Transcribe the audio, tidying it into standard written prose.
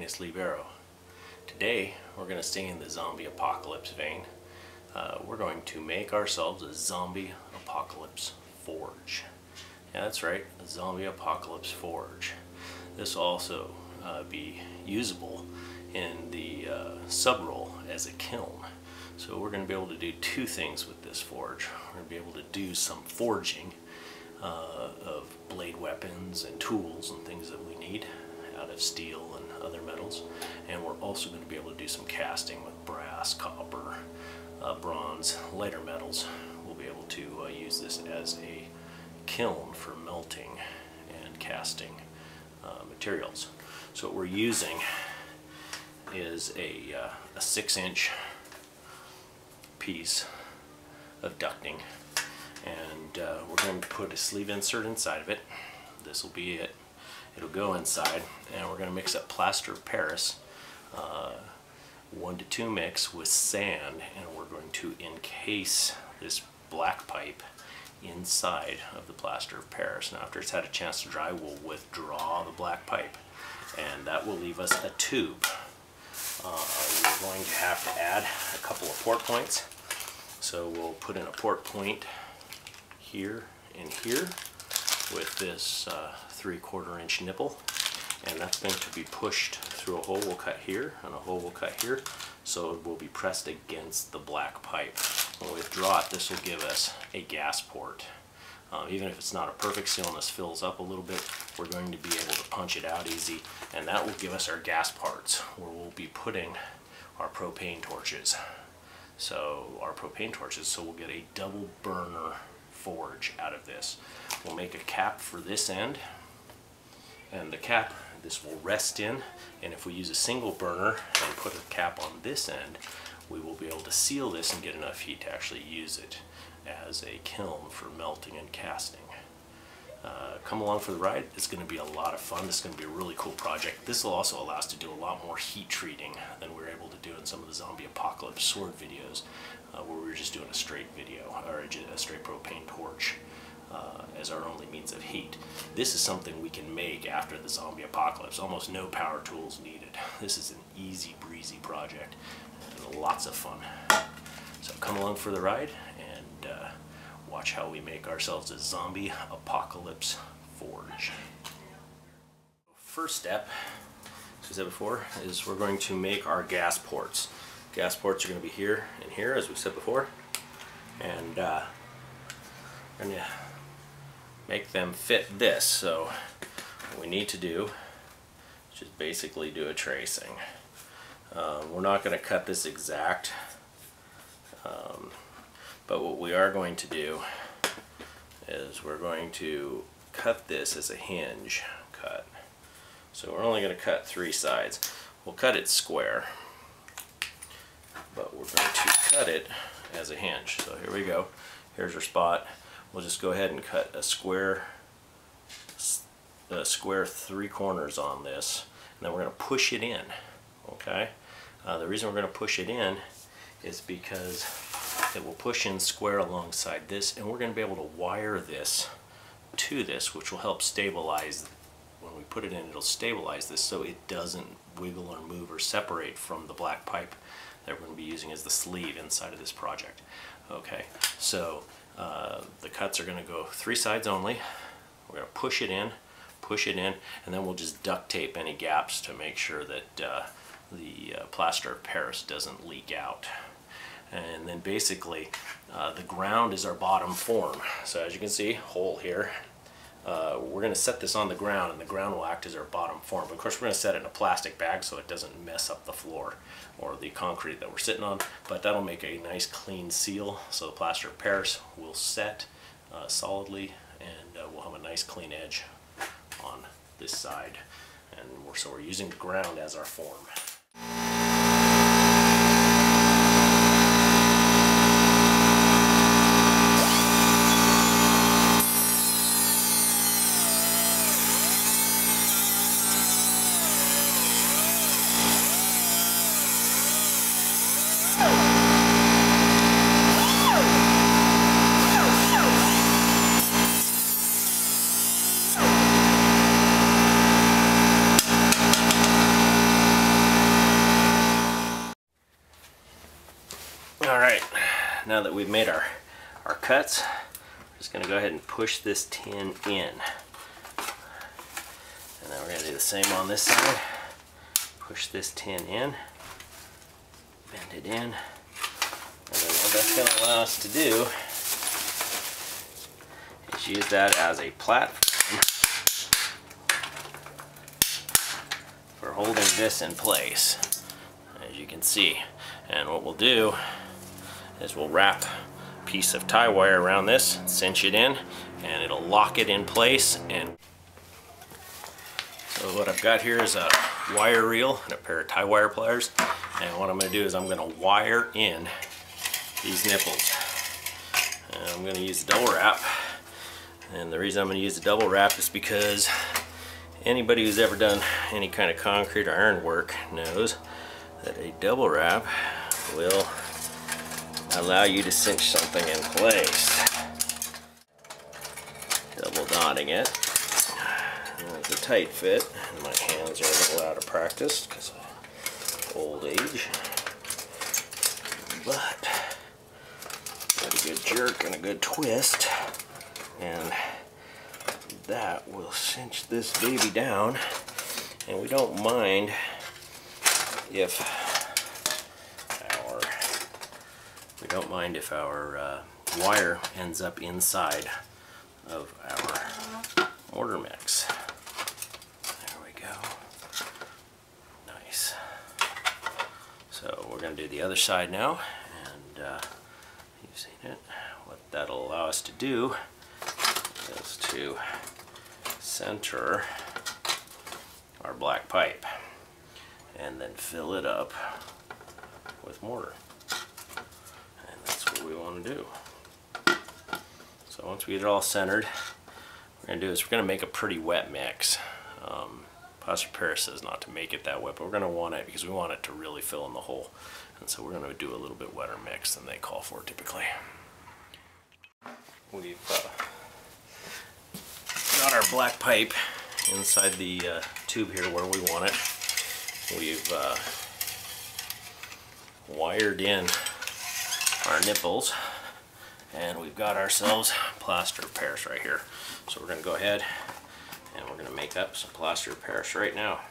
Stainless Libero. Today we're going to stay in the zombie apocalypse vein. We're going to make ourselves a zombie apocalypse forge. Yeah, that's right, a zombie apocalypse forge. This will also be usable in the sub-roll as a kiln. So we're going to be able to do two things with this forge. We're going to be able to do some forging of blade weapons and tools and things that we need out of steel and other metals. And we're also going to be able to do some casting with brass, copper, bronze, lighter metals. We'll be able to use this as a kiln for melting and casting materials. So what we're using is a 6-inch piece of ducting, and we're going to put a sleeve insert inside of it. This will be it. It'll go inside, and we're going to mix up plaster of Paris 1 to 2 mix with sand, and we're going to encase this black pipe inside of the plaster of Paris. Now after it's had a chance to dry, we'll withdraw the black pipe, and that will leave us a tube. We're going to have to add a couple of port points. So we'll put in a port point here and here with this 3/4 inch nipple, and that's going to be pushed through a hole we'll cut here and a hole we'll cut here, so it will be pressed against the black pipe. When we withdraw it, this will give us a gas port. Even if it's not a perfect seal and this fills up a little bit, we're going to be able to punch it out easy, and that will give us our gas parts where we'll be putting our propane torches. So we'll get a double burner forge out of this. We'll make a cap for this end, and the cap, this will rest in, and if we use a single burner and put a cap on this end, we will be able to seal this and get enough heat to actually use it as a kiln for melting and casting. Come along for the ride. It's going to be a lot of fun. This is going to be a really cool project. This will also allow us to do a lot more heat treating than we were able to do in some of the zombie apocalypse sword videos, where we were just doing a straight video, or a straight propane torch as our only means of heat. This is something we can make after the zombie apocalypse. Almost no power tools needed. This is an easy breezy project and lots of fun. So come along for the ride and watch how we make ourselves a zombie apocalypse forge. First step, as I said before, is we're going to make our gas ports. Gas ports are going to be here and here, as we said before, and we're going to make them fit this. So what we need to do is just basically do a tracing. We're not going to cut this exact, but what we are going to do is we're going to cut this as a hinge cut. So we're only going to cut 3 sides. We'll cut it square, but we're going to cut it as a hinge. So here we go. Here's our spot. We'll just go ahead and cut a square 3 corners on this, and then we're going to push it in. Okay. The reason we're going to push it in is because it will push in square alongside this, and we're going to be able to wire this to this, which will help stabilize. When we put it in, it'll stabilize this so it doesn't wiggle or move or separate from the black pipe that we're going to be using as the sleeve inside of this project. Okay, so the cuts are going to go 3 sides only. We're going to push it in, and then we'll just duct tape any gaps to make sure that the plaster of Paris doesn't leak out. And then basically the ground is our bottom form. So as you can see, hole here. We're going to set this on the ground, and the ground will act as our bottom form. But of course we're going to set it in a plastic bag so it doesn't mess up the floor or the concrete that we're sitting on, but that'll make a nice clean seal, so the plaster of Paris will set solidly, and we'll have a nice clean edge on this side. And so we're using the ground as our form. now that we've made our cuts, we're just going to go ahead and push this tin in. And then we're going to do the same on this side. Push this tin in, bend it in, and then what that's going to allow us to do is use that as a platform for holding this in place, as you can see. And what we'll do is we'll wrap a piece of tie wire around this, cinch it in, and it'll lock it in place. And so what I've got here is a wire reel and a pair of tie wire pliers, and what I'm going to do is I'm going to wire in these nipples, and I'm going to use the double wrap. And the reason I'm going to use the double wrap is because anybody who's ever done any kind of concrete or iron work knows that a double wrap will allow you to cinch something in place. Double dotting it. It's a tight fit, and my hands are a little out of practice because of old age. But got a good jerk and a good twist, and that will cinch this baby down. And we don't mind if our wire ends up inside of our mortar mix. There we go. Nice. So we're going to do the other side now, and you've seen it. What that'll allow us to do is to center our black pipe and then fill it up with mortar. And that's what we want to do. So once we get it all centered, what we're going to do is we're going to make a pretty wet mix. Plaster Paris says not to make it that wet, but we're going to want it because we want it to really fill in the hole. And so we're going to do a little bit wetter mix than they call for typically. We've got our black pipe inside the tube here where we want it. We've wired in our nipples, and we've got ourselves plaster of Paris right here. So we're going to go ahead and we're going to make up some plaster of Paris right now.